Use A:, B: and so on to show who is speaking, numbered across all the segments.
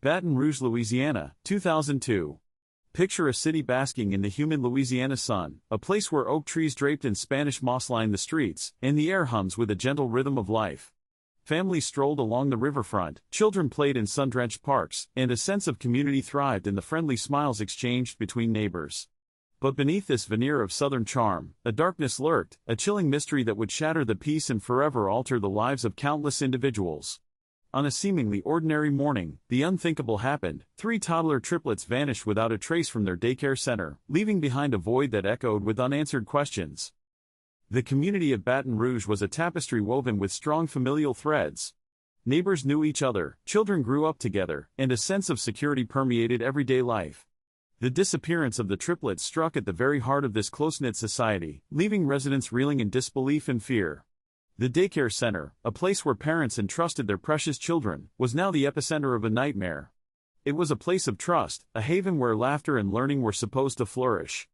A: Baton Rouge, Louisiana, 2002. Picture a city basking in the humid Louisiana sun, a place where oak trees draped in Spanish moss line the streets, and the air hums with a gentle rhythm of life. Families strolled along the riverfront, children played in sun-drenched parks, and a sense of community thrived in the friendly smiles exchanged between neighbors. But beneath this veneer of southern charm, a darkness lurked, a chilling mystery that would shatter the peace and forever alter the lives of countless individuals. On a seemingly ordinary morning, the unthinkable happened. 3 toddler triplets vanished without a trace from their daycare center, leaving behind a void that echoed with unanswered questions. The community of Baton Rouge was a tapestry woven with strong familial threads. Neighbors knew each other, children grew up together, and a sense of security permeated everyday life. The disappearance of the triplets struck at the very heart of this close-knit society, leaving residents reeling in disbelief and fear. The daycare center, a place where parents entrusted their precious children, was now the epicenter of a nightmare. It was a place of trust, a haven where laughter and learning were supposed to flourish.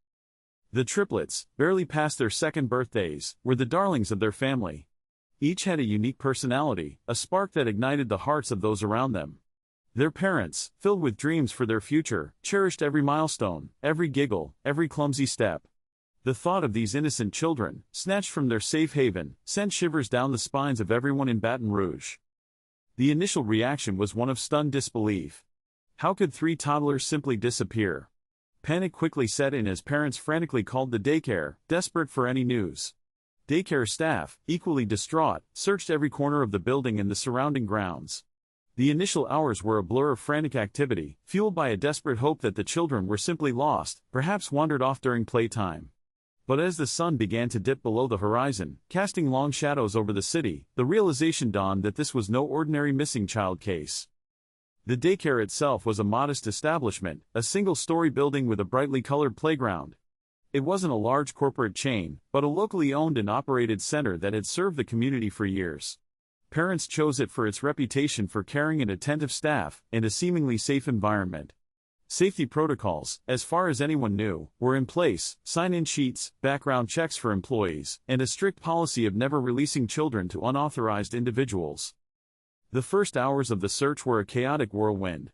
A: The triplets, barely past their second birthdays, were the darlings of their family. Each had a unique personality, a spark that ignited the hearts of those around them. Their parents, filled with dreams for their future, cherished every milestone, every giggle, every clumsy step. The thought of these innocent children, snatched from their safe haven, sent shivers down the spines of everyone in Baton Rouge. The initial reaction was one of stunned disbelief. How could 3 toddlers simply disappear? Panic quickly set in as parents frantically called the daycare, desperate for any news. Daycare staff, equally distraught, searched every corner of the building and the surrounding grounds. The initial hours were a blur of frantic activity, fueled by a desperate hope that the children were simply lost, perhaps wandered off during playtime. But as the sun began to dip below the horizon, casting long shadows over the city, the realization dawned that this was no ordinary missing child case. The daycare itself was a modest establishment, a single-story building with a brightly colored playground. It wasn't a large corporate chain, but a locally owned and operated center that had served the community for years. Parents chose it for its reputation for caring and attentive staff, and a seemingly safe environment. Safety protocols, as far as anyone knew, were in place: sign-in sheets, background checks for employees, and a strict policy of never releasing children to unauthorized individuals. The first hours of the search were a chaotic whirlwind.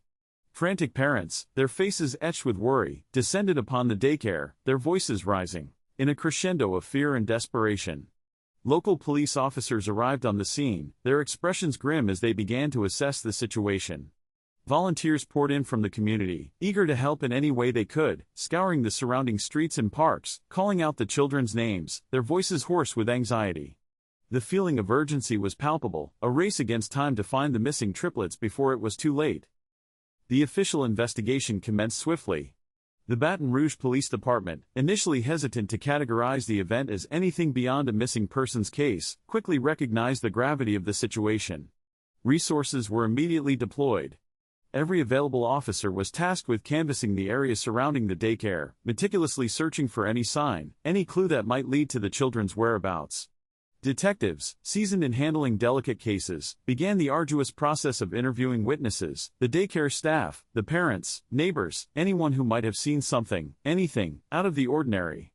A: Frantic parents, their faces etched with worry, descended upon the daycare, their voices rising in a crescendo of fear and desperation. Local police officers arrived on the scene, their expressions grim as they began to assess the situation. Volunteers poured in from the community, eager to help in any way they could, scouring the surrounding streets and parks, calling out the children's names, their voices hoarse with anxiety. The feeling of urgency was palpable, a race against time to find the missing triplets before it was too late. The official investigation commenced swiftly. The Baton Rouge Police Department, initially hesitant to categorize the event as anything beyond a missing persons case, quickly recognized the gravity of the situation. Resources were immediately deployed. Every available officer was tasked with canvassing the area surrounding the daycare, meticulously searching for any sign, any clue that might lead to the children's whereabouts. Detectives, seasoned in handling delicate cases, began the arduous process of interviewing witnesses, the daycare staff, the parents, neighbors, anyone who might have seen something, anything, out of the ordinary.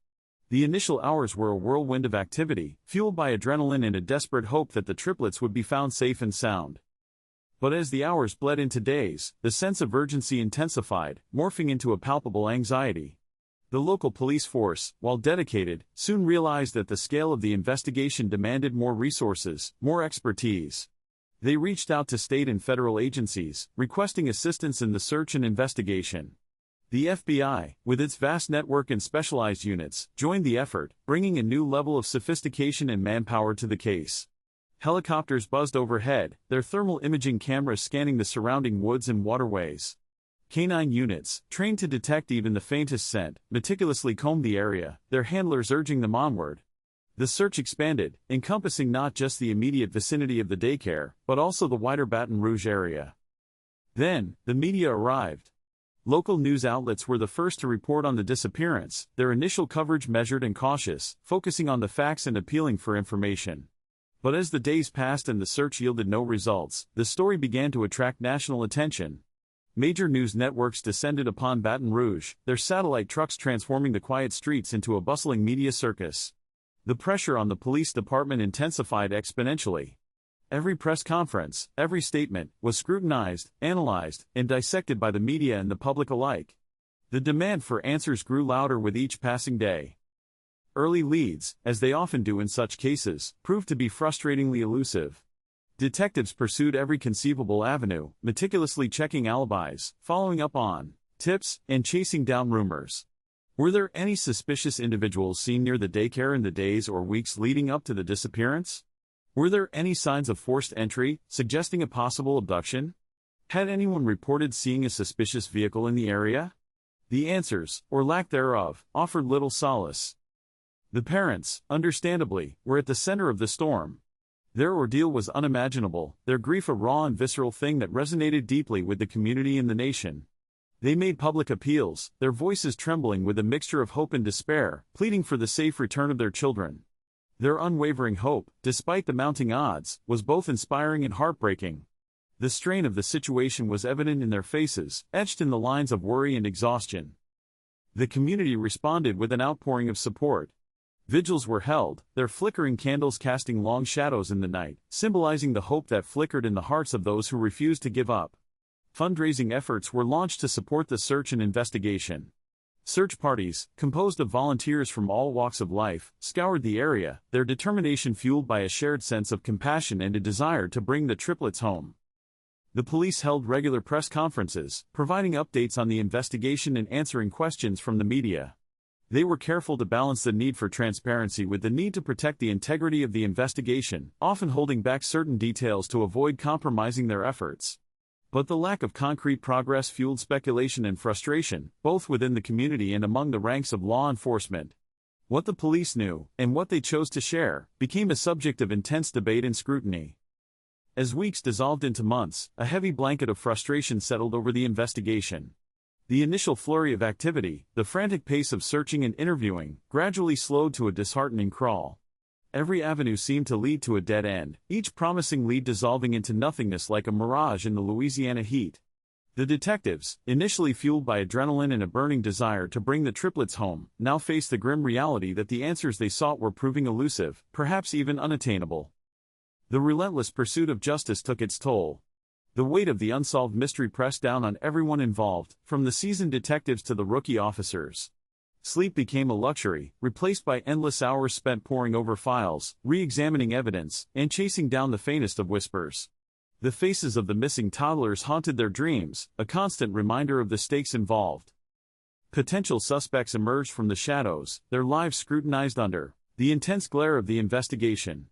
A: The initial hours were a whirlwind of activity, fueled by adrenaline and a desperate hope that the triplets would be found safe and sound. But as the hours bled into days, the sense of urgency intensified, morphing into a palpable anxiety. The local police force, while dedicated, soon realized that the scale of the investigation demanded more resources, more expertise. They reached out to state and federal agencies, requesting assistance in the search and investigation. The FBI, with its vast network and specialized units, joined the effort, bringing a new level of sophistication and manpower to the case. Helicopters buzzed overhead, their thermal imaging cameras scanning the surrounding woods and waterways. Canine units, trained to detect even the faintest scent, meticulously combed the area, their handlers urging them onward. The search expanded, encompassing not just the immediate vicinity of the daycare, but also the wider Baton Rouge area. Then, the media arrived. Local news outlets were the first to report on the disappearance, their initial coverage measured and cautious, focusing on the facts and appealing for information. But as the days passed and the search yielded no results, the story began to attract national attention. Major news networks descended upon Baton Rouge, their satellite trucks transforming the quiet streets into a bustling media circus. The pressure on the police department intensified exponentially. Every press conference, every statement, was scrutinized, analyzed, and dissected by the media and the public alike. The demand for answers grew louder with each passing day. Early leads, as they often do in such cases, proved to be frustratingly elusive. Detectives pursued every conceivable avenue, meticulously checking alibis, following up on tips, and chasing down rumors. Were there any suspicious individuals seen near the daycare in the days or weeks leading up to the disappearance? Were there any signs of forced entry, suggesting a possible abduction? Had anyone reported seeing a suspicious vehicle in the area? The answers, or lack thereof, offered little solace. The parents, understandably, were at the center of the storm. Their ordeal was unimaginable, their grief a raw and visceral thing that resonated deeply with the community and the nation. They made public appeals, their voices trembling with a mixture of hope and despair, pleading for the safe return of their children. Their unwavering hope, despite the mounting odds, was both inspiring and heartbreaking. The strain of the situation was evident in their faces, etched in the lines of worry and exhaustion. The community responded with an outpouring of support. Vigils were held, their flickering candles casting long shadows in the night, symbolizing the hope that flickered in the hearts of those who refused to give up. Fundraising efforts were launched to support the search and investigation. Search parties, composed of volunteers from all walks of life, scoured the area, their determination fueled by a shared sense of compassion and a desire to bring the triplets home. The police held regular press conferences, providing updates on the investigation and answering questions from the media. They were careful to balance the need for transparency with the need to protect the integrity of the investigation, often holding back certain details to avoid compromising their efforts. But the lack of concrete progress fueled speculation and frustration, both within the community and among the ranks of law enforcement. What the police knew, and what they chose to share, became a subject of intense debate and scrutiny. As weeks dissolved into months, a heavy blanket of frustration settled over the investigation. The initial flurry of activity, the frantic pace of searching and interviewing, gradually slowed to a disheartening crawl. Every avenue seemed to lead to a dead end, each promising lead dissolving into nothingness like a mirage in the Louisiana heat. The detectives, initially fueled by adrenaline and a burning desire to bring the triplets home, now faced the grim reality that the answers they sought were proving elusive, perhaps even unattainable. The relentless pursuit of justice took its toll. The weight of the unsolved mystery pressed down on everyone involved, from the seasoned detectives to the rookie officers. Sleep became a luxury, replaced by endless hours spent poring over files, re-examining evidence, and chasing down the faintest of whispers. The faces of the missing toddlers haunted their dreams, a constant reminder of the stakes involved. Potential suspects emerged from the shadows, their lives scrutinized under the intense glare of the investigation.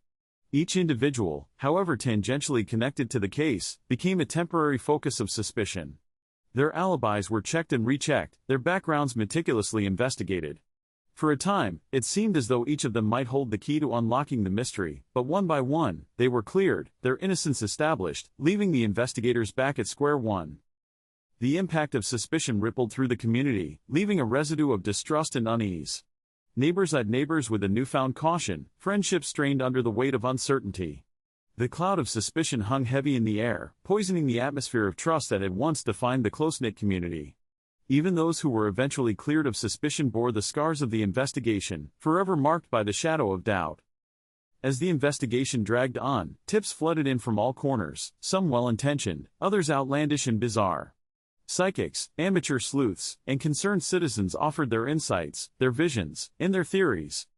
A: Each individual, however tangentially connected to the case, became a temporary focus of suspicion. Their alibis were checked and rechecked, their backgrounds meticulously investigated. For a time, it seemed as though each of them might hold the key to unlocking the mystery, but one by one, they were cleared, their innocence established, leaving the investigators back at square one. The impact of suspicion rippled through the community, leaving a residue of distrust and unease. Neighbors eyed neighbors with a newfound caution, friendships strained under the weight of uncertainty. The cloud of suspicion hung heavy in the air, poisoning the atmosphere of trust that had once defined the close-knit community. Even those who were eventually cleared of suspicion bore the scars of the investigation, forever marked by the shadow of doubt. As the investigation dragged on, tips flooded in from all corners, some well-intentioned, others outlandish and bizarre. Psychics, amateur sleuths, and concerned citizens offered their insights, their visions, and their theories.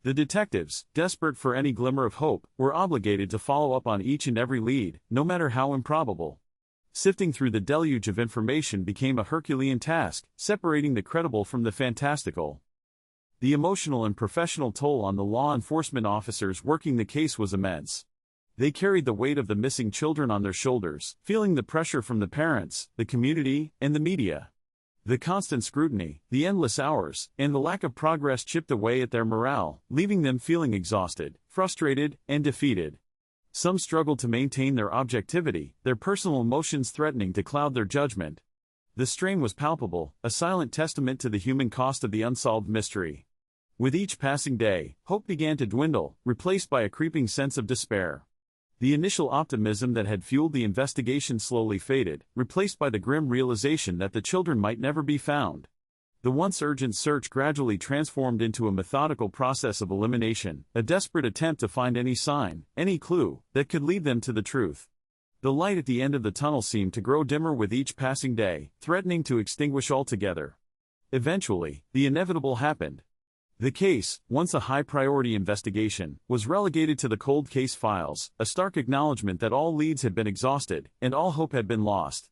A: The detectives, desperate for any glimmer of hope, were obligated to follow up on each and every lead, no matter how improbable. Sifting through the deluge of information became a Herculean task, separating the credible from the fantastical. The emotional and professional toll on the law enforcement officers working the case was immense. They carried the weight of the missing children on their shoulders, feeling the pressure from the parents, the community, and the media. The constant scrutiny, the endless hours, and the lack of progress chipped away at their morale, leaving them feeling exhausted, frustrated, and defeated. Some struggled to maintain their objectivity, their personal emotions threatening to cloud their judgment. The strain was palpable, a silent testament to the human cost of the unsolved mystery. With each passing day, hope began to dwindle, replaced by a creeping sense of despair. The initial optimism that had fueled the investigation slowly faded, replaced by the grim realization that the children might never be found. The once urgent search gradually transformed into a methodical process of elimination, a desperate attempt to find any sign, any clue, that could lead them to the truth. The light at the end of the tunnel seemed to grow dimmer with each passing day, threatening to extinguish altogether. Eventually, the inevitable happened. The case, once a high-priority investigation, was relegated to the cold case files, a stark acknowledgement that all leads had been exhausted, and all hope had been lost.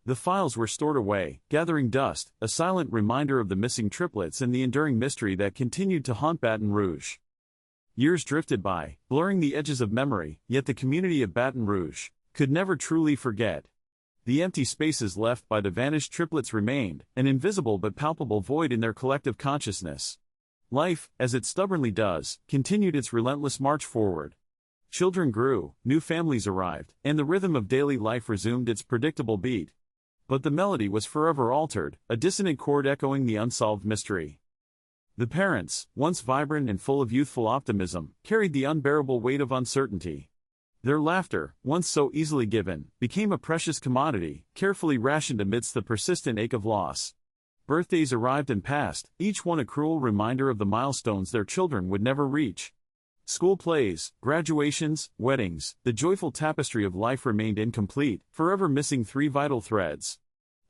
A: The files were stored away, gathering dust, a silent reminder of the missing triplets and the enduring mystery that continued to haunt Baton Rouge. Years drifted by, blurring the edges of memory, yet the community of Baton Rouge could never truly forget. The empty spaces left by the vanished triplets remained, an invisible but palpable void in their collective consciousness. Life, as it stubbornly does, continued its relentless march forward. Children grew, new families arrived, and the rhythm of daily life resumed its predictable beat. But the melody was forever altered, a dissonant chord echoing the unsolved mystery. The parents, once vibrant and full of youthful optimism, carried the unbearable weight of uncertainty. Their laughter, once so easily given, became a precious commodity, carefully rationed amidst the persistent ache of loss. Birthdays arrived and passed, each one a cruel reminder of the milestones their children would never reach. School plays, graduations, weddings, the joyful tapestry of life remained incomplete, forever missing three vital threads.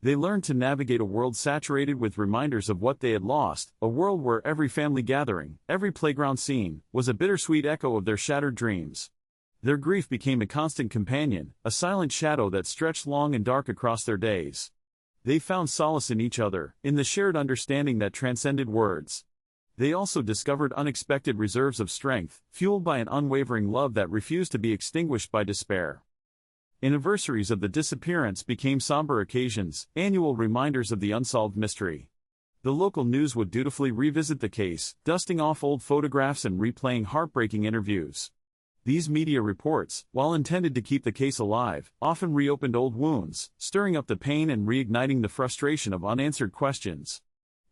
A: They learned to navigate a world saturated with reminders of what they had lost, a world where every family gathering, every playground scene, was a bittersweet echo of their shattered dreams. Their grief became a constant companion, a silent shadow that stretched long and dark across their days. They found solace in each other, in the shared understanding that transcended words. They also discovered unexpected reserves of strength, fueled by an unwavering love that refused to be extinguished by despair. Anniversaries of the disappearance became somber occasions, annual reminders of the unsolved mystery. The local news would dutifully revisit the case, dusting off old photographs and replaying heartbreaking interviews. These media reports, while intended to keep the case alive, often reopened old wounds, stirring up the pain and reigniting the frustration of unanswered questions.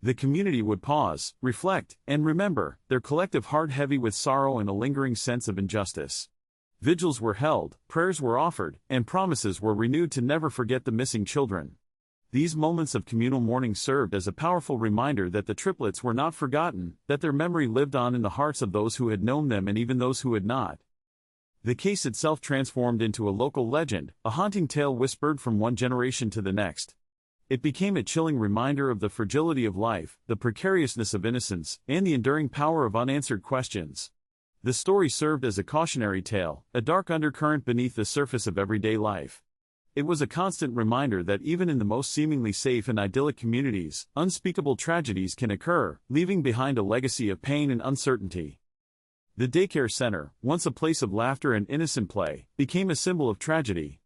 A: The community would pause, reflect, and remember, their collective heart heavy with sorrow and a lingering sense of injustice. Vigils were held, prayers were offered, and promises were renewed to never forget the missing children. These moments of communal mourning served as a powerful reminder that the triplets were not forgotten, that their memory lived on in the hearts of those who had known them and even those who had not. The case itself transformed into a local legend, a haunting tale whispered from one generation to the next. It became a chilling reminder of the fragility of life, the precariousness of innocence, and the enduring power of unanswered questions. The story served as a cautionary tale, a dark undercurrent beneath the surface of everyday life. It was a constant reminder that even in the most seemingly safe and idyllic communities, unspeakable tragedies can occur, leaving behind a legacy of pain and uncertainty. The daycare center, once a place of laughter and innocent play, became a symbol of tragedy.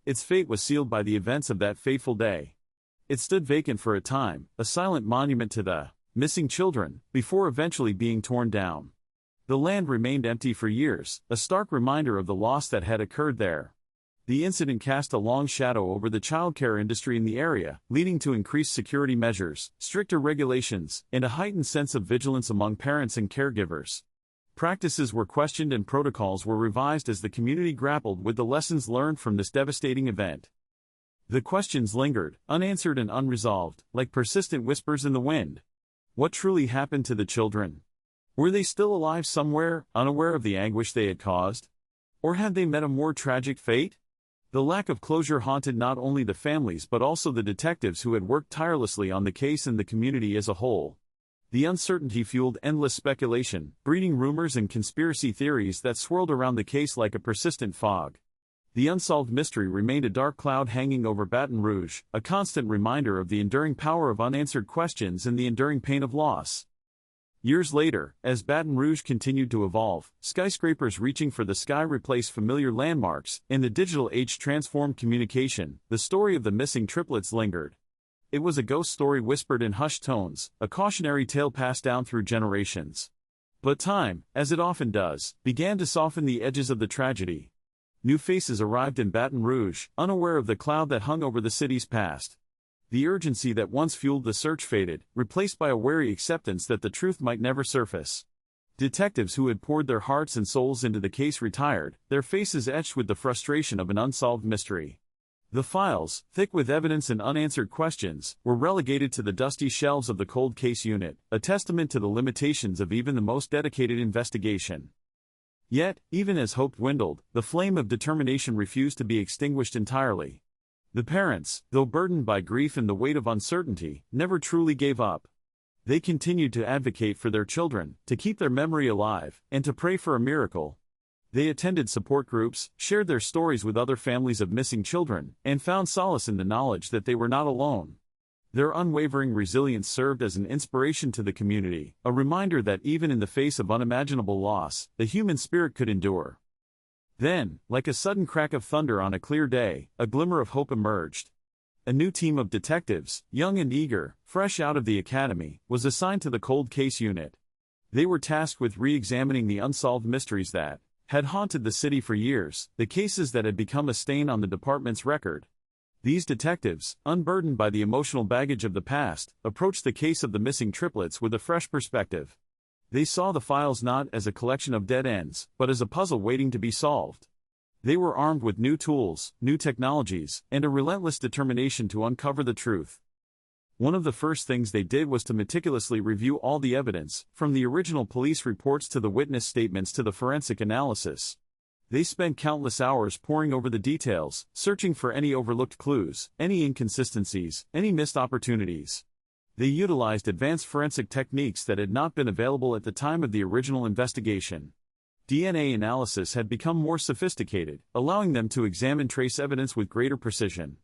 A: Its fate was sealed by the events of that fateful day. It stood vacant for a time, a silent monument to the missing children, before eventually being torn down. The land remained empty for years, a stark reminder of the loss that had occurred there. The incident cast a long shadow over the childcare industry in the area, leading to increased security measures, stricter regulations, and a heightened sense of vigilance among parents and caregivers. Practices were questioned and protocols were revised as the community grappled with the lessons learned from this devastating event. The questions lingered, unanswered and unresolved, like persistent whispers in the wind. What truly happened to the children? Were they still alive somewhere, unaware of the anguish they had caused? Or had they met a more tragic fate? The lack of closure haunted not only the families but also the detectives who had worked tirelessly on the case and the community as a whole. The uncertainty fueled endless speculation, breeding rumors and conspiracy theories that swirled around the case like a persistent fog. The unsolved mystery remained a dark cloud hanging over Baton Rouge, a constant reminder of the enduring power of unanswered questions and the enduring pain of loss. Years later, as Baton Rouge continued to evolve, skyscrapers reaching for the sky replaced familiar landmarks, and the digital age transformed communication, the story of the missing triplets lingered. It was a ghost story whispered in hushed tones, a cautionary tale passed down through generations. But time, as it often does, began to soften the edges of the tragedy. New faces arrived in Baton Rouge, unaware of the cloud that hung over the city's past. The urgency that once fueled the search faded, replaced by a wary acceptance that the truth might never surface. Detectives who had poured their hearts and souls into the case retired, their faces etched with the frustration of an unsolved mystery. The files, thick with evidence and unanswered questions, were relegated to the dusty shelves of the cold case unit, a testament to the limitations of even the most dedicated investigation. Yet, even as hope dwindled, the flame of determination refused to be extinguished entirely. The parents, though burdened by grief and the weight of uncertainty, never truly gave up. They continued to advocate for their children, to keep their memory alive, and to pray for a miracle. They attended support groups, shared their stories with other families of missing children, and found solace in the knowledge that they were not alone. Their unwavering resilience served as an inspiration to the community, a reminder that even in the face of unimaginable loss, the human spirit could endure. Then, like a sudden crack of thunder on a clear day, a glimmer of hope emerged. A new team of detectives, young and eager, fresh out of the academy, was assigned to the cold case unit. They were tasked with re-examining the unsolved mysteries that had haunted the city for years, the cases that had become a stain on the department's record. These detectives, unburdened by the emotional baggage of the past, approached the case of the missing triplets with a fresh perspective. They saw the files not as a collection of dead ends, but as a puzzle waiting to be solved. They were armed with new tools, new technologies, and a relentless determination to uncover the truth. One of the first things they did was to meticulously review all the evidence, from the original police reports to the witness statements to the forensic analysis. They spent countless hours poring over the details, searching for any overlooked clues, any inconsistencies, any missed opportunities. They utilized advanced forensic techniques that had not been available at the time of the original investigation. DNA analysis had become more sophisticated, allowing them to examine trace evidence with greater precision.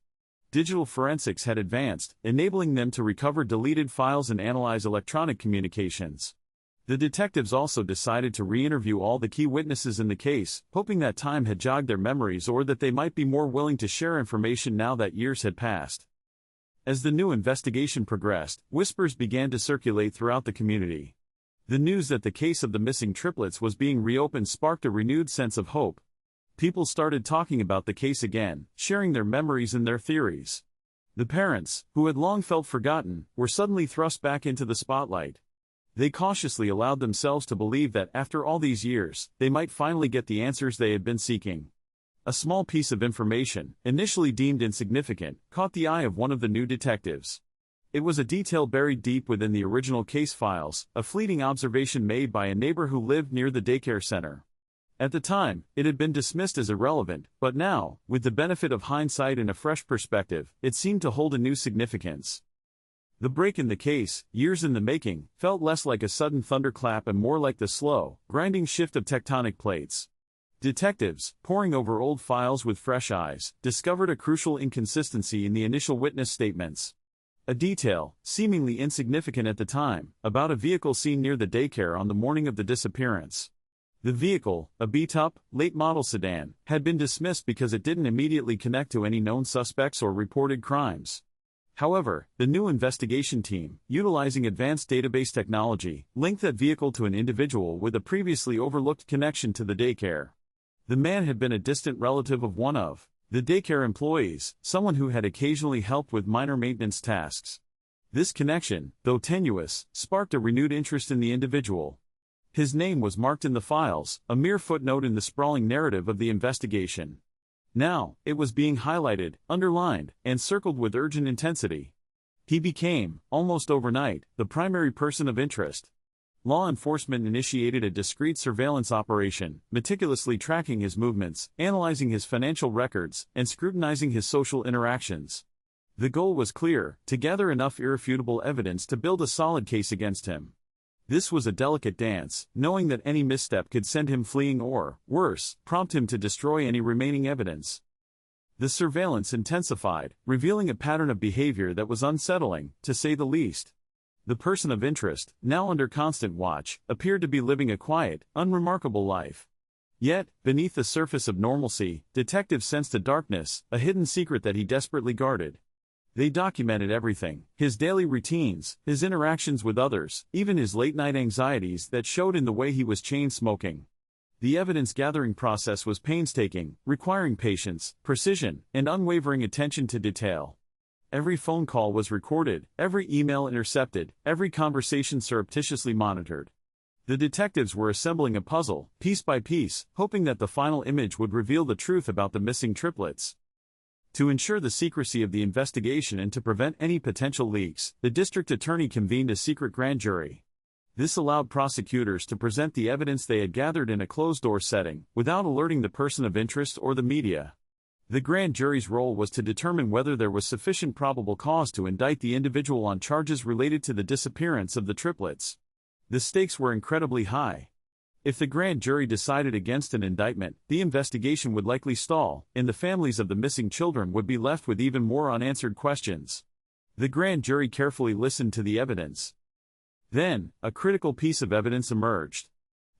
A: Digital forensics had advanced, enabling them to recover deleted files and analyze electronic communications. The detectives also decided to re-interview all the key witnesses in the case, hoping that time had jogged their memories or that they might be more willing to share information now that years had passed. As the new investigation progressed, whispers began to circulate throughout the community. The news that the case of the missing triplets was being reopened sparked a renewed sense of hope. People started talking about the case again, sharing their memories and their theories. The parents, who had long felt forgotten, were suddenly thrust back into the spotlight. They cautiously allowed themselves to believe that after all these years, they might finally get the answers they had been seeking. A small piece of information, initially deemed insignificant, caught the eye of one of the new detectives. It was a detail buried deep within the original case files, a fleeting observation made by a neighbor who lived near the daycare center. At the time, it had been dismissed as irrelevant, but now, with the benefit of hindsight and a fresh perspective, it seemed to hold a new significance. The break in the case, years in the making, felt less like a sudden thunderclap and more like the slow, grinding shift of tectonic plates. Detectives, poring over old files with fresh eyes, discovered a crucial inconsistency in the initial witness statements. A detail, seemingly insignificant at the time, about a vehicle seen near the daycare on the morning of the disappearance. The vehicle, a beat-up, late-model sedan, had been dismissed because it didn't immediately connect to any known suspects or reported crimes. However, the new investigation team, utilizing advanced database technology, linked that vehicle to an individual with a previously overlooked connection to the daycare. The man had been a distant relative of one of the daycare employees, someone who had occasionally helped with minor maintenance tasks. This connection, though tenuous, sparked a renewed interest in the individual. His name was marked in the files, a mere footnote in the sprawling narrative of the investigation. Now, it was being highlighted, underlined, and circled with urgent intensity. He became, almost overnight, the primary person of interest. Law enforcement initiated a discreet surveillance operation, meticulously tracking his movements, analyzing his financial records, and scrutinizing his social interactions. The goal was clear: to gather enough irrefutable evidence to build a solid case against him. This was a delicate dance, knowing that any misstep could send him fleeing or, worse, prompt him to destroy any remaining evidence. The surveillance intensified, revealing a pattern of behavior that was unsettling, to say the least. The person of interest, now under constant watch, appeared to be living a quiet, unremarkable life. Yet, beneath the surface of normalcy, detectives sensed a darkness, a hidden secret that he desperately guarded. They documented everything: his daily routines, his interactions with others, even his late-night anxieties that showed in the way he was chain-smoking. The evidence-gathering process was painstaking, requiring patience, precision, and unwavering attention to detail. Every phone call was recorded, every email intercepted, every conversation surreptitiously monitored. The detectives were assembling a puzzle, piece by piece, hoping that the final image would reveal the truth about the missing triplets. To ensure the secrecy of the investigation and to prevent any potential leaks, the district attorney convened a secret grand jury. This allowed prosecutors to present the evidence they had gathered in a closed-door setting, without alerting the person of interest or the media. The grand jury's role was to determine whether there was sufficient probable cause to indict the individual on charges related to the disappearance of the triplets. The stakes were incredibly high. If the grand jury decided against an indictment, the investigation would likely stall, and the families of the missing children would be left with even more unanswered questions. The grand jury carefully listened to the evidence. Then, a critical piece of evidence emerged.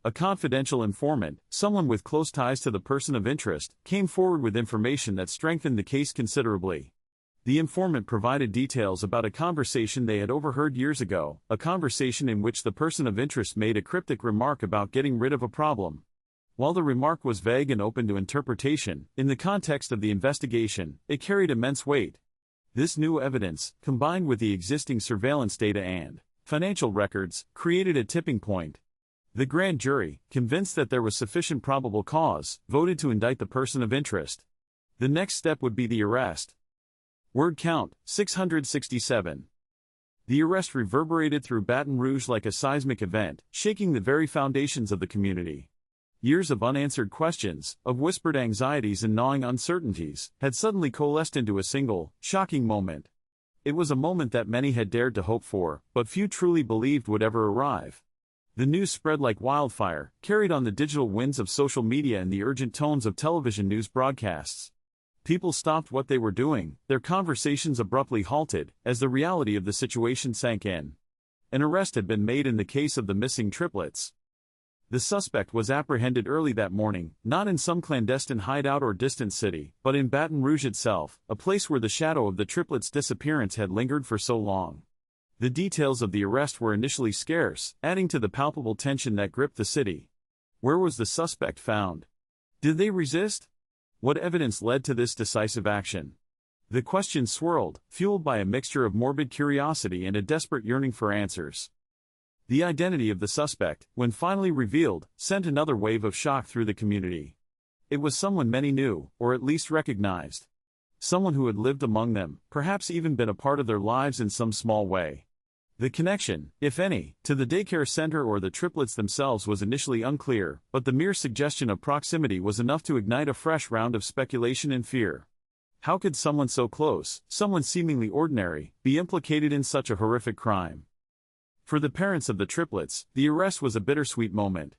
A: A confidential informant, someone with close ties to the person of interest, came forward with information that strengthened the case considerably. The informant provided details about a conversation they had overheard years ago, a conversation in which the person of interest made a cryptic remark about getting rid of a problem. While the remark was vague and open to interpretation, in the context of the investigation, it carried immense weight. This new evidence, combined with the existing surveillance data and financial records, created a tipping point. The grand jury, convinced that there was sufficient probable cause, voted to indict the person of interest. The next step would be the arrest. Word count, 667. The arrest reverberated through Baton Rouge like a seismic event, shaking the very foundations of the community. Years of unanswered questions, of whispered anxieties and gnawing uncertainties, had suddenly coalesced into a single, shocking moment. It was a moment that many had dared to hope for, but few truly believed would ever arrive. The news spread like wildfire, carried on the digital winds of social media and the urgent tones of television news broadcasts. People stopped what they were doing, their conversations abruptly halted, as the reality of the situation sank in. An arrest had been made in the case of the missing triplets. The suspect was apprehended early that morning, not in some clandestine hideout or distant city, but in Baton Rouge itself, a place where the shadow of the triplets' disappearance had lingered for so long. The details of the arrest were initially scarce, adding to the palpable tension that gripped the city. Where was the suspect found? Did they resist? What evidence led to this decisive action? The questions swirled, fueled by a mixture of morbid curiosity and a desperate yearning for answers. The identity of the suspect, when finally revealed, sent another wave of shock through the community. It was someone many knew, or at least recognized. Someone who had lived among them, perhaps even been a part of their lives in some small way. The connection, if any, to the daycare center or the triplets themselves was initially unclear, but the mere suggestion of proximity was enough to ignite a fresh round of speculation and fear. How could someone so close, someone seemingly ordinary, be implicated in such a horrific crime? For the parents of the triplets, the arrest was a bittersweet moment.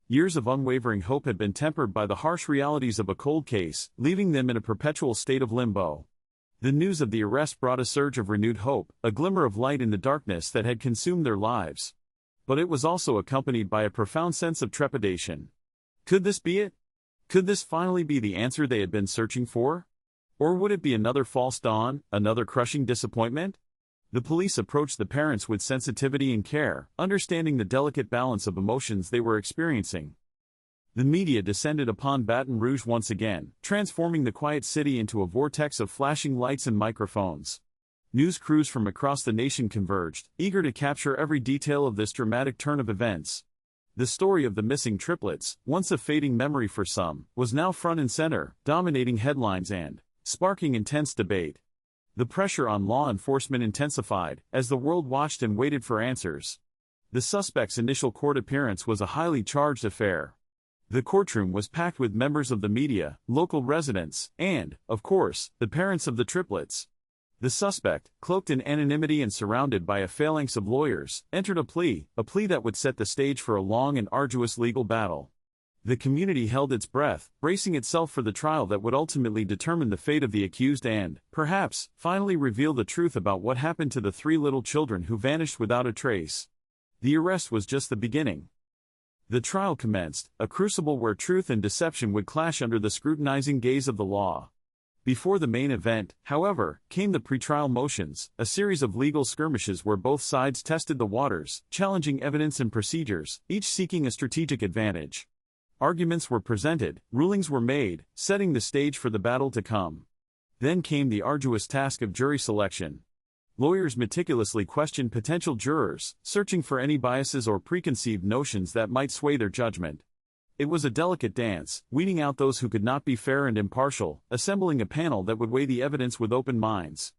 A: Years of unwavering hope had been tempered by the harsh realities of a cold case, leaving them in a perpetual state of limbo. The news of the arrest brought a surge of renewed hope, a glimmer of light in the darkness that had consumed their lives. But it was also accompanied by a profound sense of trepidation. Could this be it? Could this finally be the answer they had been searching for? Or would it be another false dawn, another crushing disappointment? The police approached the parents with sensitivity and care, understanding the delicate balance of emotions they were experiencing. The media descended upon Baton Rouge once again, transforming the quiet city into a vortex of flashing lights and microphones. News crews from across the nation converged, eager to capture every detail of this dramatic turn of events. The story of the missing triplets, once a fading memory for some, was now front and center, dominating headlines and sparking intense debate. The pressure on law enforcement intensified, as the world watched and waited for answers. The suspect's initial court appearance was a highly charged affair. The courtroom was packed with members of the media, local residents, and, of course, the parents of the triplets. The suspect, cloaked in anonymity and surrounded by a phalanx of lawyers, entered a plea that would set the stage for a long and arduous legal battle. The community held its breath, bracing itself for the trial that would ultimately determine the fate of the accused and, perhaps, finally reveal the truth about what happened to the three little children who vanished without a trace. The arrest was just the beginning. The trial commenced, a crucible where truth and deception would clash under the scrutinizing gaze of the law. Before the main event, however, came the pretrial motions, a series of legal skirmishes where both sides tested the waters, challenging evidence and procedures, each seeking a strategic advantage. Arguments were presented, rulings were made, setting the stage for the battle to come. Then came the arduous task of jury selection. Lawyers meticulously questioned potential jurors, searching for any biases or preconceived notions that might sway their judgment. It was a delicate dance, weeding out those who could not be fair and impartial, assembling a panel that would weigh the evidence with open minds.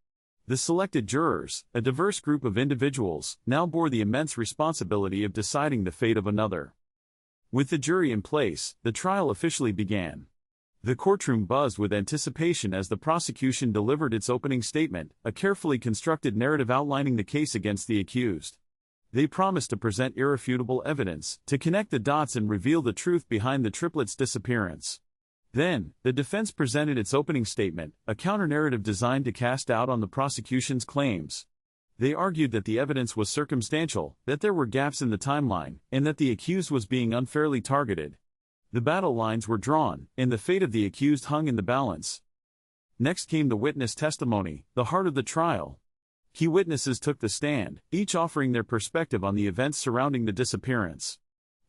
A: The selected jurors, a diverse group of individuals, now bore the immense responsibility of deciding the fate of another. With the jury in place, the trial officially began. The courtroom buzzed with anticipation as the prosecution delivered its opening statement, a carefully constructed narrative outlining the case against the accused. They promised to present irrefutable evidence, to connect the dots and reveal the truth behind the triplets' disappearance. Then, the defense presented its opening statement, a counter-narrative designed to cast doubt on the prosecution's claims. They argued that the evidence was circumstantial, that there were gaps in the timeline, and that the accused was being unfairly targeted. The battle lines were drawn, and the fate of the accused hung in the balance. Next came the witness testimony, the heart of the trial. Key witnesses took the stand, each offering their perspective on the events surrounding the disappearance.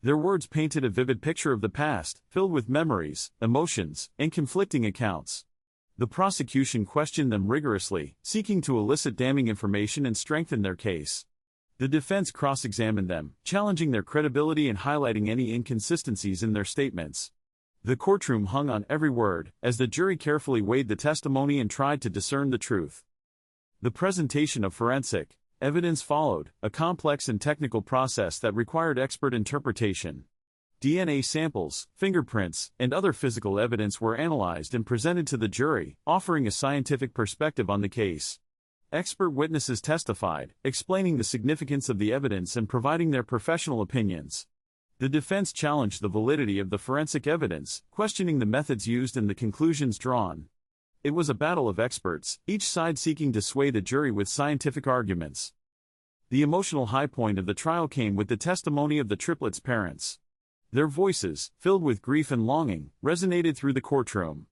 A: Their words painted a vivid picture of the past, filled with memories, emotions, and conflicting accounts. The prosecution questioned them rigorously, seeking to elicit damning information and strengthen their case. The defense cross-examined them, challenging their credibility and highlighting any inconsistencies in their statements. The courtroom hung on every word, as the jury carefully weighed the testimony and tried to discern the truth. The presentation of forensic evidence followed, a complex and technical process that required expert interpretation. DNA samples, fingerprints, and other physical evidence were analyzed and presented to the jury, offering a scientific perspective on the case. Expert witnesses testified, explaining the significance of the evidence and providing their professional opinions. The defense challenged the validity of the forensic evidence, questioning the methods used and the conclusions drawn. It was a battle of experts, each side seeking to sway the jury with scientific arguments. The emotional high point of the trial came with the testimony of the triplets' parents. Their voices, filled with grief and longing, resonated through the courtroom.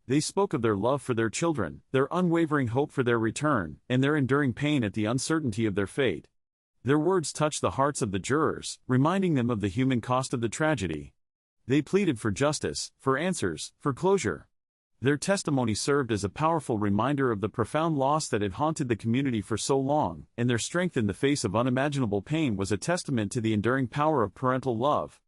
A: They spoke of their love for their children, their unwavering hope for their return, and their enduring pain at the uncertainty of their fate. Their words touched the hearts of the jurors, reminding them of the human cost of the tragedy. They pleaded for justice, for answers, for closure. Their testimony served as a powerful reminder of the profound loss that had haunted the community for so long, and their strength in the face of unimaginable pain was a testament to the enduring power of parental love.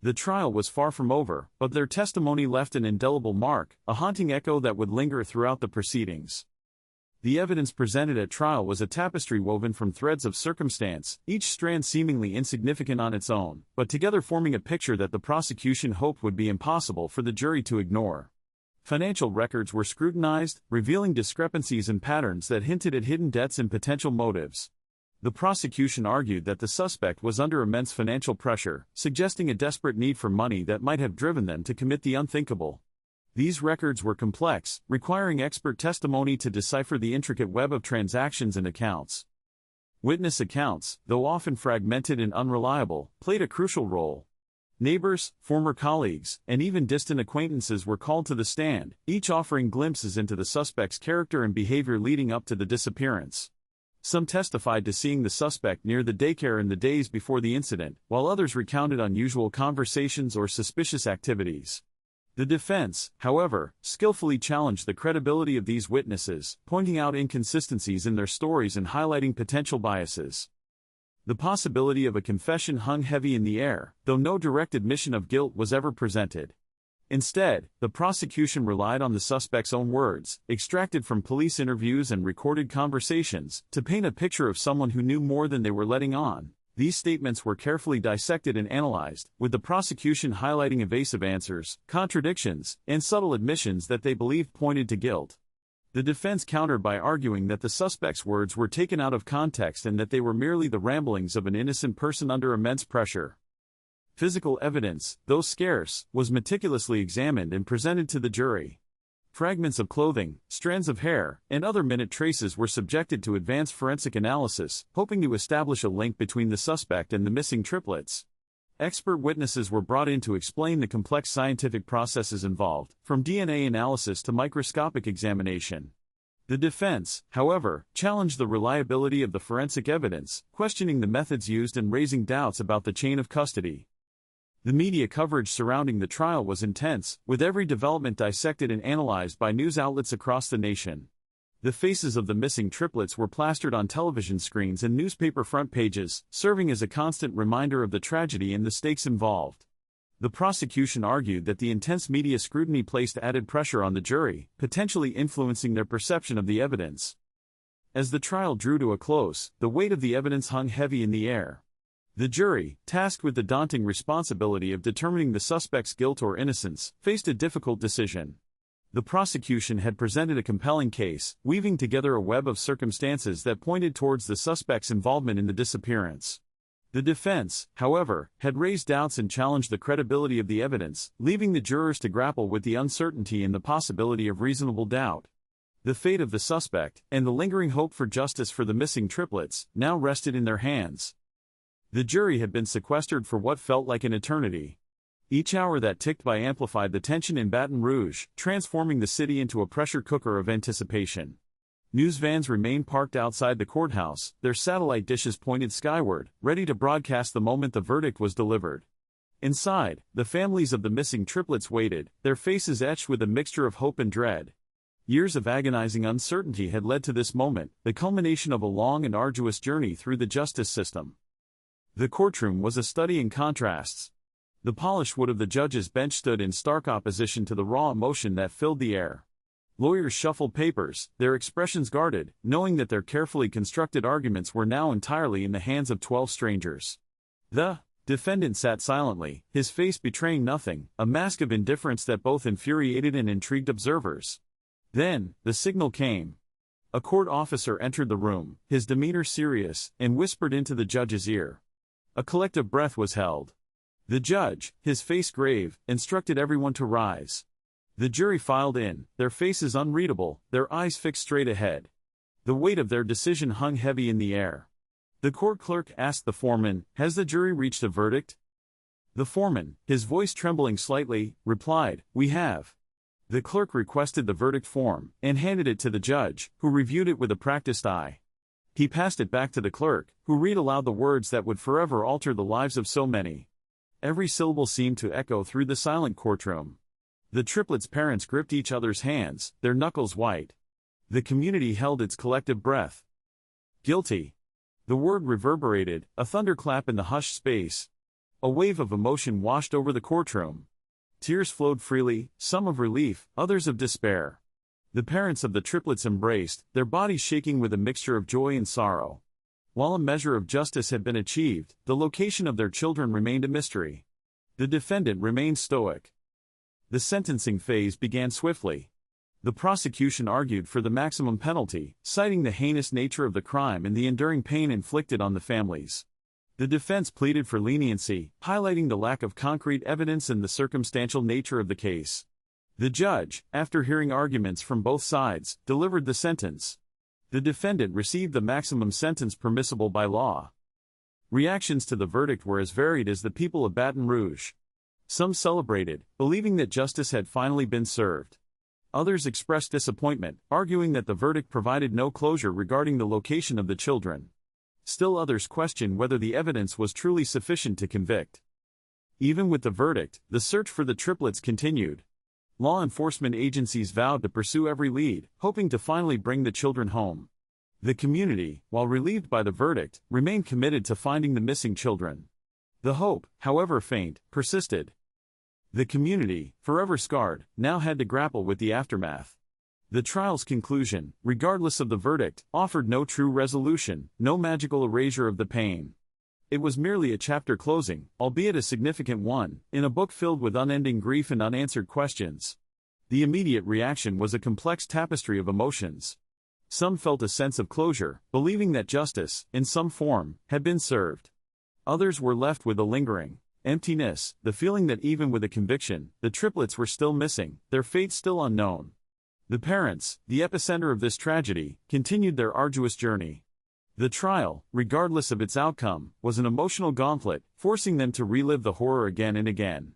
A: The trial was far from over, but their testimony left an indelible mark, a haunting echo that would linger throughout the proceedings. The evidence presented at trial was a tapestry woven from threads of circumstance, each strand seemingly insignificant on its own, but together forming a picture that the prosecution hoped would be impossible for the jury to ignore. Financial records were scrutinized, revealing discrepancies and patterns that hinted at hidden debts and potential motives. The prosecution argued that the suspect was under immense financial pressure, suggesting a desperate need for money that might have driven them to commit the unthinkable. These records were complex, requiring expert testimony to decipher the intricate web of transactions and accounts. Witness accounts, though often fragmented and unreliable, played a crucial role. Neighbors, former colleagues, and even distant acquaintances were called to the stand, each offering glimpses into the suspect's character and behavior leading up to the disappearance. Some testified to seeing the suspect near the daycare in the days before the incident, while others recounted unusual conversations or suspicious activities. The defense, however, skillfully challenged the credibility of these witnesses, pointing out inconsistencies in their stories and highlighting potential biases. The possibility of a confession hung heavy in the air, though no direct admission of guilt was ever presented. Instead, the prosecution relied on the suspect's own words, extracted from police interviews and recorded conversations, to paint a picture of someone who knew more than they were letting on. These statements were carefully dissected and analyzed, with the prosecution highlighting evasive answers, contradictions, and subtle admissions that they believed pointed to guilt. The defense countered by arguing that the suspect's words were taken out of context and that they were merely the ramblings of an innocent person under immense pressure. Physical evidence, though scarce, was meticulously examined and presented to the jury. Fragments of clothing, strands of hair, and other minute traces were subjected to advanced forensic analysis, hoping to establish a link between the suspect and the missing triplets. Expert witnesses were brought in to explain the complex scientific processes involved, from DNA analysis to microscopic examination. The defense, however, challenged the reliability of the forensic evidence, questioning the methods used and raising doubts about the chain of custody. The media coverage surrounding the trial was intense, with every development dissected and analyzed by news outlets across the nation. The faces of the missing triplets were plastered on television screens and newspaper front pages, serving as a constant reminder of the tragedy and the stakes involved. The prosecution argued that the intense media scrutiny placed added pressure on the jury, potentially influencing their perception of the evidence. As the trial drew to a close, the weight of the evidence hung heavy in the air. The jury, tasked with the daunting responsibility of determining the suspect's guilt or innocence, faced a difficult decision. The prosecution had presented a compelling case, weaving together a web of circumstances that pointed towards the suspect's involvement in the disappearance. The defense, however, had raised doubts and challenged the credibility of the evidence, leaving the jurors to grapple with the uncertainty and the possibility of reasonable doubt. The fate of the suspect, and the lingering hope for justice for the missing triplets, now rested in their hands. The jury had been sequestered for what felt like an eternity. Each hour that ticked by amplified the tension in Baton Rouge, transforming the city into a pressure cooker of anticipation. News vans remained parked outside the courthouse, their satellite dishes pointed skyward, ready to broadcast the moment the verdict was delivered. Inside, the families of the missing triplets waited, their faces etched with a mixture of hope and dread. Years of agonizing uncertainty had led to this moment, the culmination of a long and arduous journey through the justice system. The courtroom was a study in contrasts. The polished wood of the judge's bench stood in stark opposition to the raw emotion that filled the air. Lawyers shuffled papers, their expressions guarded, knowing that their carefully constructed arguments were now entirely in the hands of 12 strangers. The defendant sat silently, his face betraying nothing, a mask of indifference that both infuriated and intrigued observers. Then, the signal came. A court officer entered the room, his demeanor serious, and whispered into the judge's ear. A collective breath was held. The judge, his face grave, instructed everyone to rise. The jury filed in, their faces unreadable, their eyes fixed straight ahead. The weight of their decision hung heavy in the air. The court clerk asked the foreman, "Has the jury reached a verdict?" The foreman, his voice trembling slightly, replied, "We have." The clerk requested the verdict form, and handed it to the judge, who reviewed it with a practiced eye. He passed it back to the clerk, who read aloud the words that would forever alter the lives of so many. Every syllable seemed to echo through the silent courtroom. The triplets' parents gripped each other's hands, their knuckles white. The community held its collective breath. Guilty. The word reverberated, a thunderclap in the hushed space. A wave of emotion washed over the courtroom. Tears flowed freely, some of relief, others of despair. The parents of the triplets embraced, their bodies shaking with a mixture of joy and sorrow. While a measure of justice had been achieved, the location of their children remained a mystery. The defendant remained stoic. The sentencing phase began swiftly. The prosecution argued for the maximum penalty, citing the heinous nature of the crime and the enduring pain inflicted on the families. The defense pleaded for leniency, highlighting the lack of concrete evidence and the circumstantial nature of the case. The judge, after hearing arguments from both sides, delivered the sentence. The defendant received the maximum sentence permissible by law. Reactions to the verdict were as varied as the people of Baton Rouge. Some celebrated, believing that justice had finally been served. Others expressed disappointment, arguing that the verdict provided no closure regarding the location of the children. Still others questioned whether the evidence was truly sufficient to convict. Even with the verdict, the search for the triplets continued. Law enforcement agencies vowed to pursue every lead, hoping to finally bring the children home. The community, while relieved by the verdict, remained committed to finding the missing children. The hope, however faint, persisted. The community, forever scarred, now had to grapple with the aftermath. The trial's conclusion, regardless of the verdict, offered no true resolution, no magical erasure of the pain. It was merely a chapter closing, albeit a significant one, in a book filled with unending grief and unanswered questions. The immediate reaction was a complex tapestry of emotions. Some felt a sense of closure, believing that justice, in some form, had been served. Others were left with a lingering emptiness, the feeling that even with a conviction, the triplets were still missing, their fate still unknown. The parents, the epicenter of this tragedy, continued their arduous journey. The trial, regardless of its outcome, was an emotional gauntlet, forcing them to relive the horror again and again.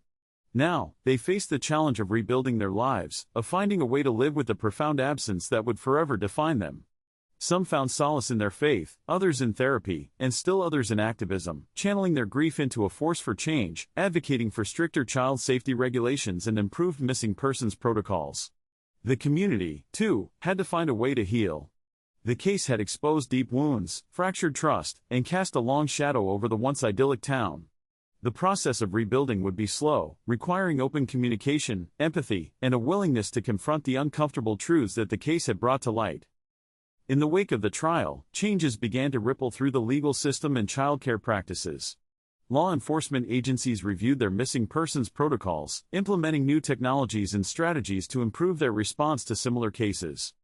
A: Now, they faced the challenge of rebuilding their lives, of finding a way to live with the profound absence that would forever define them. Some found solace in their faith, others in therapy, and still others in activism, channeling their grief into a force for change, advocating for stricter child safety regulations and improved missing persons protocols. The community, too, had to find a way to heal. The case had exposed deep wounds, fractured trust, and cast a long shadow over the once idyllic town. The process of rebuilding would be slow, requiring open communication, empathy, and a willingness to confront the uncomfortable truths that the case had brought to light. In the wake of the trial, changes began to ripple through the legal system and childcare practices. Law enforcement agencies reviewed their missing persons protocols, implementing new technologies and strategies to improve their response to similar cases.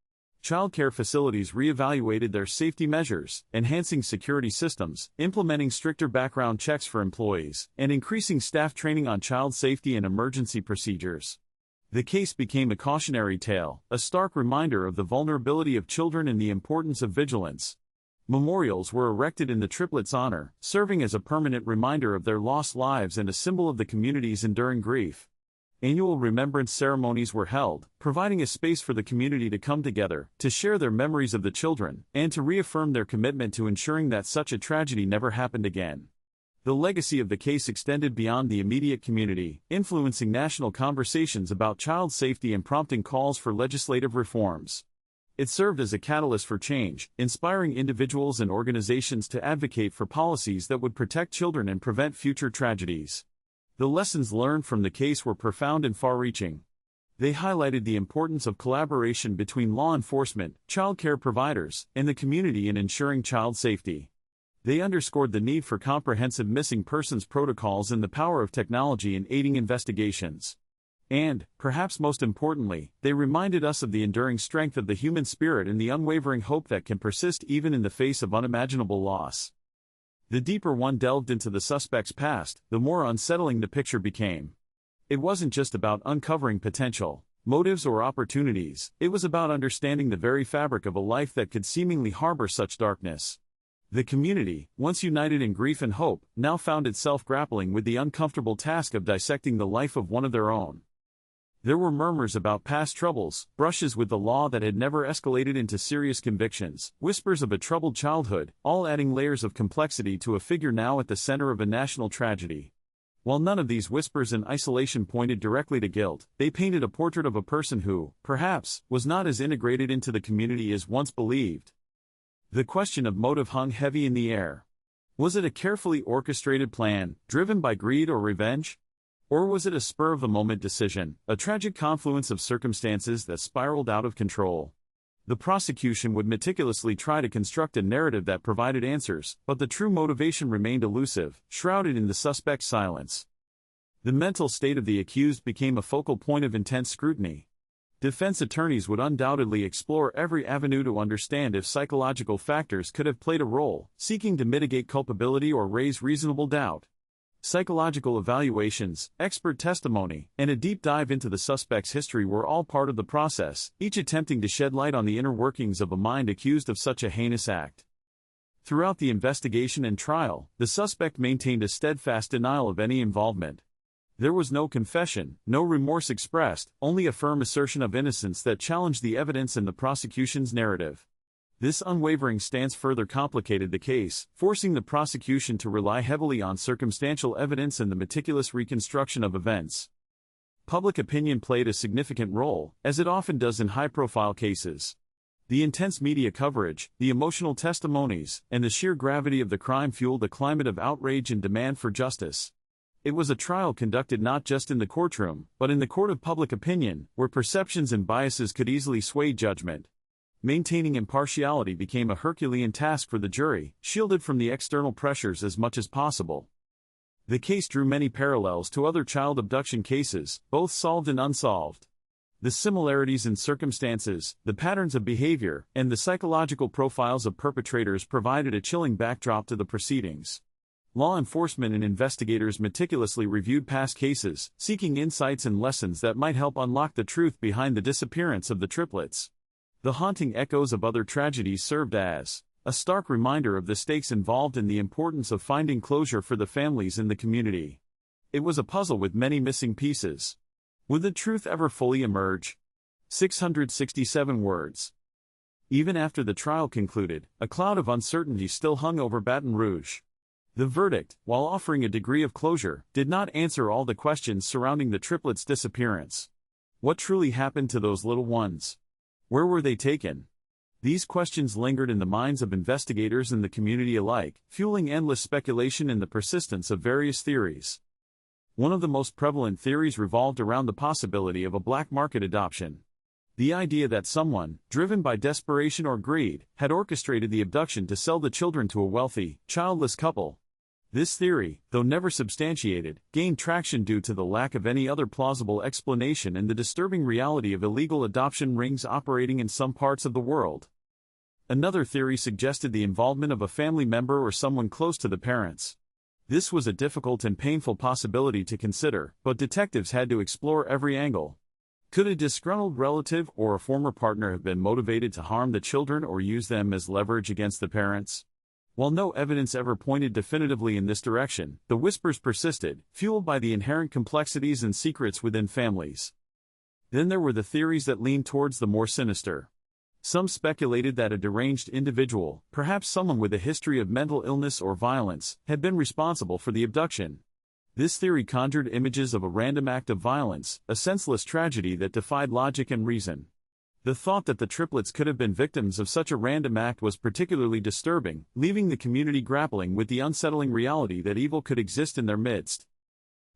A: Childcare facilities reevaluated their safety measures, enhancing security systems, implementing stricter background checks for employees, and increasing staff training on child safety and emergency procedures. The case became a cautionary tale, a stark reminder of the vulnerability of children and the importance of vigilance. Memorials were erected in the triplets' honor, serving as a permanent reminder of their lost lives and a symbol of the community's enduring grief. Annual remembrance ceremonies were held, providing a space for the community to come together, to share their memories of the children, and to reaffirm their commitment to ensuring that such a tragedy never happened again. The legacy of the case extended beyond the immediate community, influencing national conversations about child safety and prompting calls for legislative reforms. It served as a catalyst for change, inspiring individuals and organizations to advocate for policies that would protect children and prevent future tragedies. The lessons learned from the case were profound and far-reaching. They highlighted the importance of collaboration between law enforcement, child care providers, and the community in ensuring child safety. They underscored the need for comprehensive missing persons protocols and the power of technology in aiding investigations. And, perhaps most importantly, they reminded us of the enduring strength of the human spirit and the unwavering hope that can persist even in the face of unimaginable loss. The deeper one delved into the suspect's past, the more unsettling the picture became. It wasn't just about uncovering potential motives or opportunities, it was about understanding the very fabric of a life that could seemingly harbor such darkness. The community, once united in grief and hope, now found itself grappling with the uncomfortable task of dissecting the life of one of their own. There were murmurs about past troubles, brushes with the law that had never escalated into serious convictions, whispers of a troubled childhood, all adding layers of complexity to a figure now at the center of a national tragedy. While none of these whispers in isolation pointed directly to guilt, they painted a portrait of a person who, perhaps, was not as integrated into the community as once believed. The question of motive hung heavy in the air. Was it a carefully orchestrated plan, driven by greed or revenge? Or was it a spur-of-the-moment decision, a tragic confluence of circumstances that spiraled out of control? The prosecution would meticulously try to construct a narrative that provided answers, but the true motivation remained elusive, shrouded in the suspect's silence. The mental state of the accused became a focal point of intense scrutiny. Defense attorneys would undoubtedly explore every avenue to understand if psychological factors could have played a role, seeking to mitigate culpability or raise reasonable doubt. Psychological evaluations, expert testimony, and a deep dive into the suspect's history were all part of the process, each attempting to shed light on the inner workings of a mind accused of such a heinous act. Throughout the investigation and trial, the suspect maintained a steadfast denial of any involvement. There was no confession, no remorse expressed, only a firm assertion of innocence that challenged the evidence and the prosecution's narrative. This unwavering stance further complicated the case, forcing the prosecution to rely heavily on circumstantial evidence and the meticulous reconstruction of events. Public opinion played a significant role, as it often does in high-profile cases. The intense media coverage, the emotional testimonies, and the sheer gravity of the crime fueled a climate of outrage and demand for justice. It was a trial conducted not just in the courtroom, but in the court of public opinion, where perceptions and biases could easily sway judgment. Maintaining impartiality became a Herculean task for the jury, shielded from the external pressures as much as possible. The case drew many parallels to other child abduction cases, both solved and unsolved. The similarities in circumstances, the patterns of behavior, and the psychological profiles of perpetrators provided a chilling backdrop to the proceedings. Law enforcement and investigators meticulously reviewed past cases, seeking insights and lessons that might help unlock the truth behind the disappearance of the triplets. The haunting echoes of other tragedies served as a stark reminder of the stakes involved and the importance of finding closure for the families in the community. It was a puzzle with many missing pieces. Would the truth ever fully emerge? 667 words. Even after the trial concluded, a cloud of uncertainty still hung over Baton Rouge. The verdict, while offering a degree of closure, did not answer all the questions surrounding the triplets' disappearance. What truly happened to those little ones? Where were they taken? These questions lingered in the minds of investigators and the community alike, fueling endless speculation and the persistence of various theories. One of the most prevalent theories revolved around the possibility of a black market adoption. The idea that someone, driven by desperation or greed, had orchestrated the abduction to sell the children to a wealthy, childless couple. This theory, though never substantiated, gained traction due to the lack of any other plausible explanation and the disturbing reality of illegal adoption rings operating in some parts of the world. Another theory suggested the involvement of a family member or someone close to the parents. This was a difficult and painful possibility to consider, but detectives had to explore every angle. Could a disgruntled relative or a former partner have been motivated to harm the children or use them as leverage against the parents? While no evidence ever pointed definitively in this direction, the whispers persisted, fueled by the inherent complexities and secrets within families. Then there were the theories that leaned towards the more sinister. Some speculated that a deranged individual, perhaps someone with a history of mental illness or violence, had been responsible for the abduction. This theory conjured images of a random act of violence, a senseless tragedy that defied logic and reason. The thought that the triplets could have been victims of such a random act was particularly disturbing, leaving the community grappling with the unsettling reality that evil could exist in their midst.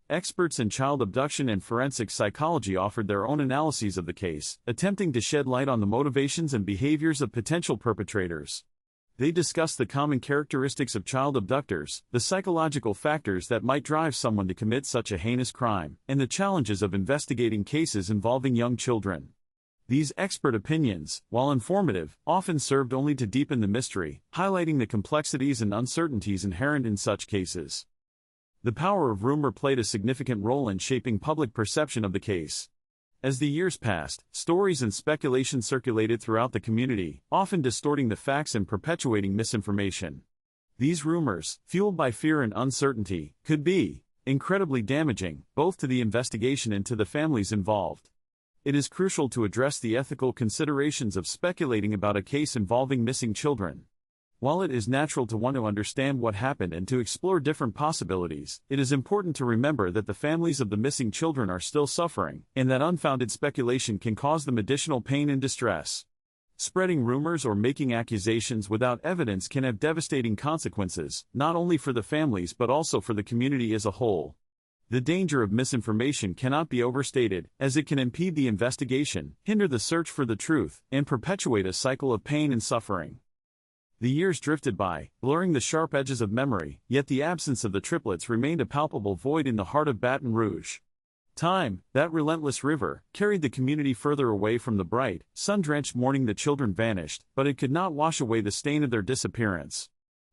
A: Experts in child abduction and forensic psychology offered their own analyses of the case, attempting to shed light on the motivations and behaviors of potential perpetrators. They discussed the common characteristics of child abductors, the psychological factors that might drive someone to commit such a heinous crime, and the challenges of investigating cases involving young children. These expert opinions, while informative, often served only to deepen the mystery, highlighting the complexities and uncertainties inherent in such cases. The power of rumor played a significant role in shaping public perception of the case. As the years passed, stories and speculation circulated throughout the community, often distorting the facts and perpetuating misinformation. These rumors, fueled by fear and uncertainty, could be incredibly damaging, both to the investigation and to the families involved. It is crucial to address the ethical considerations of speculating about a case involving missing children. While it is natural to want to understand what happened and to explore different possibilities, it is important to remember that the families of the missing children are still suffering, and that unfounded speculation can cause them additional pain and distress. Spreading rumors or making accusations without evidence can have devastating consequences, not only for the families but also for the community as a whole. The danger of misinformation cannot be overstated, as it can impede the investigation, hinder the search for the truth, and perpetuate a cycle of pain and suffering. The years drifted by, blurring the sharp edges of memory, yet the absence of the triplets remained a palpable void in the heart of Baton Rouge. Time, that relentless river, carried the community further away from the bright, sun-drenched morning the children vanished, but it could not wash away the stain of their disappearance.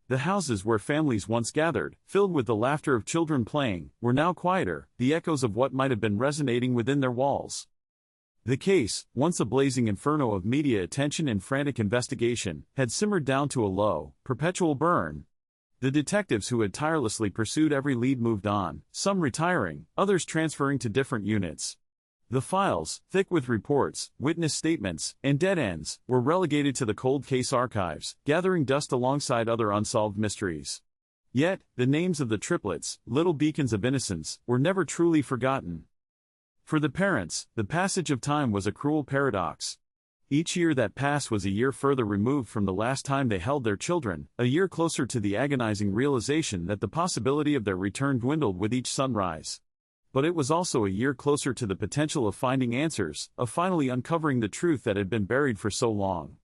A: The houses where families once gathered, filled with the laughter of children playing, were now quieter, the echoes of what might have been resonating within their walls. The case, once a blazing inferno of media attention and frantic investigation, had simmered down to a low, perpetual burn. The detectives who had tirelessly pursued every lead moved on, some retiring, others transferring to different units. The files, thick with reports, witness statements, and dead ends, were relegated to the cold case archives, gathering dust alongside other unsolved mysteries. Yet, the names of the triplets, little beacons of innocence, were never truly forgotten. For the parents, the passage of time was a cruel paradox. Each year that passed was a year further removed from the last time they held their children, a year closer to the agonizing realization that the possibility of their return dwindled with each sunrise. But it was also a year closer to the potential of finding answers, of finally uncovering the truth that had been buried for so long.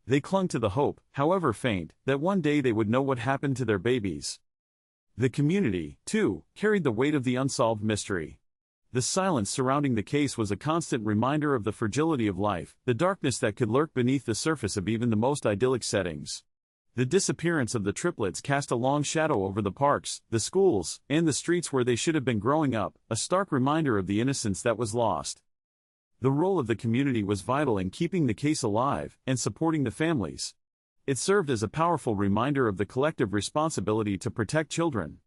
A: They clung to the hope, however faint, that one day they would know what happened to their babies. The community, too, carried the weight of the unsolved mystery. The silence surrounding the case was a constant reminder of the fragility of life, the darkness that could lurk beneath the surface of even the most idyllic settings. The disappearance of the triplets cast a long shadow over the parks, the schools, and the streets where they should have been growing up, a stark reminder of the innocence that was lost. The role of the community was vital in keeping the case alive and supporting the families. It served as a powerful reminder of the collective responsibility to protect children.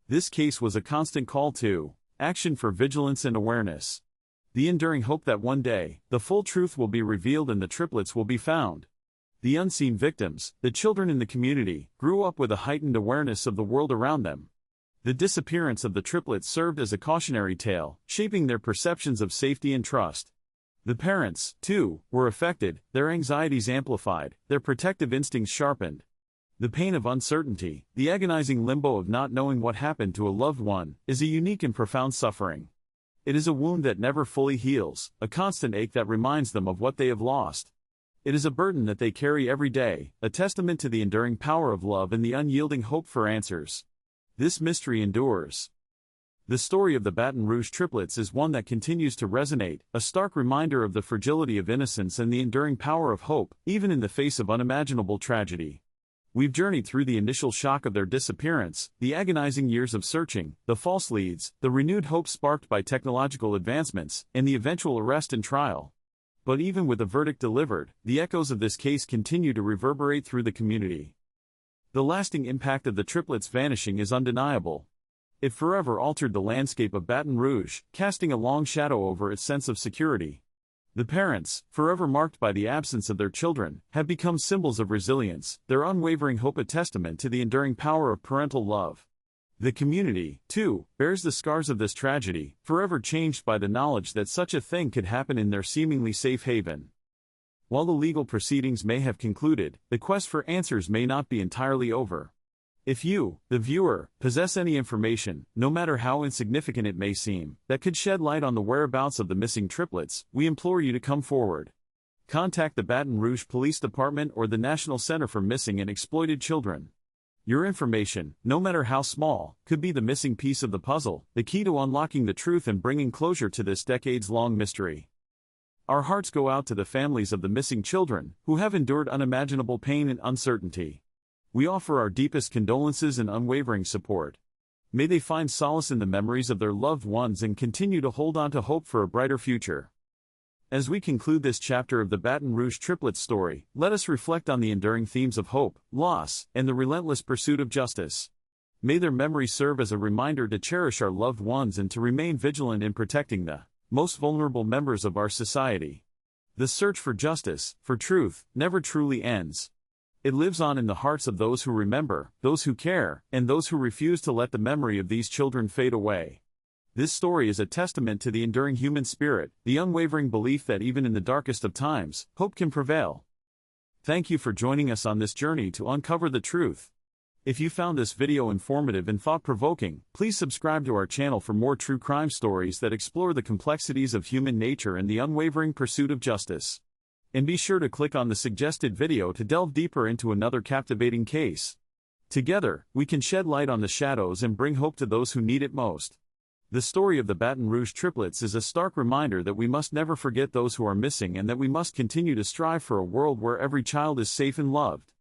A: This case was a constant call to action for vigilance and awareness. The enduring hope that one day, the full truth will be revealed and the triplets will be found. The unseen victims, the children in the community, grew up with a heightened awareness of the world around them. The disappearance of the triplets served as a cautionary tale, shaping their perceptions of safety and trust. The parents, too, were affected, their anxieties amplified, their protective instincts sharpened. The pain of uncertainty, the agonizing limbo of not knowing what happened to a loved one, is a unique and profound suffering. It is a wound that never fully heals, a constant ache that reminds them of what they have lost. It is a burden that they carry every day, a testament to the enduring power of love and the unyielding hope for answers. This mystery endures. The story of the Baton Rouge triplets is one that continues to resonate, a stark reminder of the fragility of innocence and the enduring power of hope, even in the face of unimaginable tragedy. We've journeyed through the initial shock of their disappearance, the agonizing years of searching, the false leads, the renewed hope sparked by technological advancements, and the eventual arrest and trial. But even with the verdict delivered, the echoes of this case continue to reverberate through the community. The lasting impact of the triplets' vanishing is undeniable. It forever altered the landscape of Baton Rouge, casting a long shadow over its sense of security. The parents, forever marked by the absence of their children, have become symbols of resilience, their unwavering hope a testament to the enduring power of parental love. The community, too, bears the scars of this tragedy, forever changed by the knowledge that such a thing could happen in their seemingly safe haven. While the legal proceedings may have concluded, the quest for answers may not be entirely over. If you, the viewer, possess any information, no matter how insignificant it may seem, that could shed light on the whereabouts of the missing triplets, we implore you to come forward. Contact the Baton Rouge Police Department or the National Center for Missing and Exploited Children. Your information, no matter how small, could be the missing piece of the puzzle, the key to unlocking the truth and bringing closure to this decades-long mystery. Our hearts go out to the families of the missing children, who have endured unimaginable pain and uncertainty. We offer our deepest condolences and unwavering support. May they find solace in the memories of their loved ones and continue to hold on to hope for a brighter future. As we conclude this chapter of the Baton Rouge triplets story, let us reflect on the enduring themes of hope, loss, and the relentless pursuit of justice. May their memories serve as a reminder to cherish our loved ones and to remain vigilant in protecting the most vulnerable members of our society. The search for justice, for truth, never truly ends. It lives on in the hearts of those who remember, those who care, and those who refuse to let the memory of these children fade away. This story is a testament to the enduring human spirit, the unwavering belief that even in the darkest of times, hope can prevail. Thank you for joining us on this journey to uncover the truth. If you found this video informative and thought-provoking, please subscribe to our channel for more true crime stories that explore the complexities of human nature and the unwavering pursuit of justice. And be sure to click on the suggested video to delve deeper into another captivating case. Together, we can shed light on the shadows and bring hope to those who need it most. The story of the Baton Rouge triplets is a stark reminder that we must never forget those who are missing and that we must continue to strive for a world where every child is safe and loved.